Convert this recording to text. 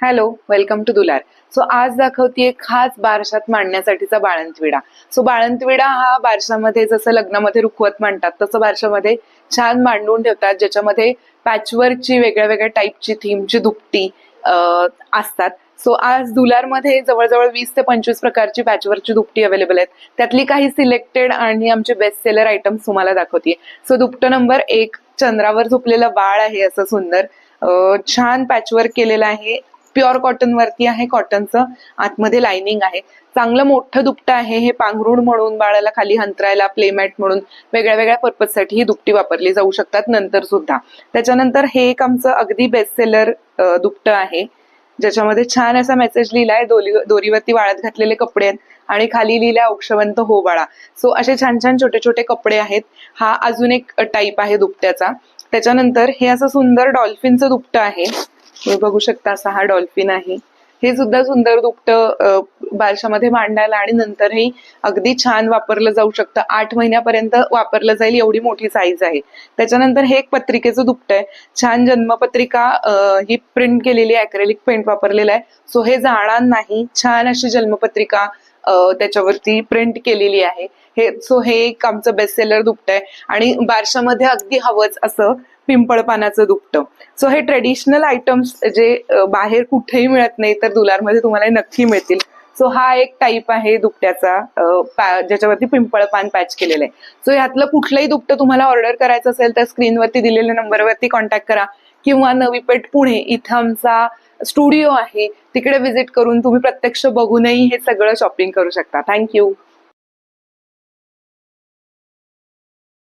Hello, welcome to दुलार. So आज दाखवतीये खास बारशात मांडण्यासाठीचा बाळंतविडा. सो बाळंतविडा हा बारशामध्ये जसं लग्नामध्ये रुखवत म्हणतात तसं बारशामध्ये छान मांडून ठेवतात, ज्याच्यामध्ये पॅचवर्कची वेगळ्या वेगळ्या टाईपची थीमची दुपटी असतात. सो आज दुलारमध्ये जवळजवळ 20 ते 25 प्रकारची पॅचवर्कची दुपटी अवेलेबल आहेत. त्यातली काही सिलेक्टेड आणि आमचे बेस्ट सेलर आयटम्स तुम्हाला दाखवते. सो दुपटं नंबर 1 चंद्रावर झोपलेलं बाळ आहे, असं सुंदर छान पॅचवर्क केलेलं आहे. प्युअर कॉटन वरती आहे, कॉटनचं आतमध्ये लाइनिंग आहे. चांगलं मोठं दुपटं आहे. हे पांघरुण म्हणून बाळाला खाली हंतरायला, प्लेमॅट म्हणून वेगळ्या वेगळ्या पर्पजसाठी ही दुपटी वापरली जाऊ शकतात नंतर सुद्धा. त्याच्यानंतर हे एक आमचं अगदी बेस्ट सेलर दुपटं आहे, ज्याच्यामध्ये छान असा मेसेज लिहिलाय. दोरीवरती वाळत घातलेले कपडे आहेत आणि खाली लिहिलाय औक्षवंत हो बाळा. सो असे छान छान छोटे छोटे कपडे आहेत. हा अजून एक टाईप आहे दुपट्याचा. त्याच्यानंतर हे असं सुंदर डॉल्फिनचं दुपटं आहे. तुम्ही बघू शकता, असा हा डॉल्फिन आहे. हे सुद्धा सुंदर दुपटं बारशामध्ये मांडायला आणि नंतरही अगदी छान वापरलं जाऊ शकतं. 8 महिन्यापर्यंत वापरलं जाईल एवढी मोठी साईज आहे. त्याच्यानंतर हे एक पत्रिकेचं दुपटं आहे. छान जन्मपत्रिका ही प्रिंट केलेली आहे, अॅक्रेलिक पेंट वापरलेला आहे. सो हे जाणार नाही. छान अशी जन्मपत्रिका त्याच्यावरती प्रिंट केलेली आहे. हे एक आमचं बेस्ट सेलर दुपटं आहे आणि बारशामध्ये अगदी हवंच असं पिंपळ पानाचं दुपटं. सो हे ट्रेडिशनल आयटम्स जे बाहेर कुठेही मिळत नाही, तर दुलारमध्ये तुम्हाला नक्की मिळतील. सो हा एक टाईप आहे दुपट्याचा, ज्याच्यावरती पिंपळ पान पॅच केलेलं आहे. सो यातलं कुठलंही दुपटं तुम्हाला ऑर्डर करायचं असेल तर स्क्रीनवरती दिलेल्या नंबरवरती कॉन्टॅक्ट करा किंवा नवी पेठ पुणे इथं आमचा स्टुडिओ आहे, तिकडे व्हिजिट करून तुम्ही प्रत्यक्ष बघूनही हे सगळं शॉपिंग करू शकता. थँक्यू.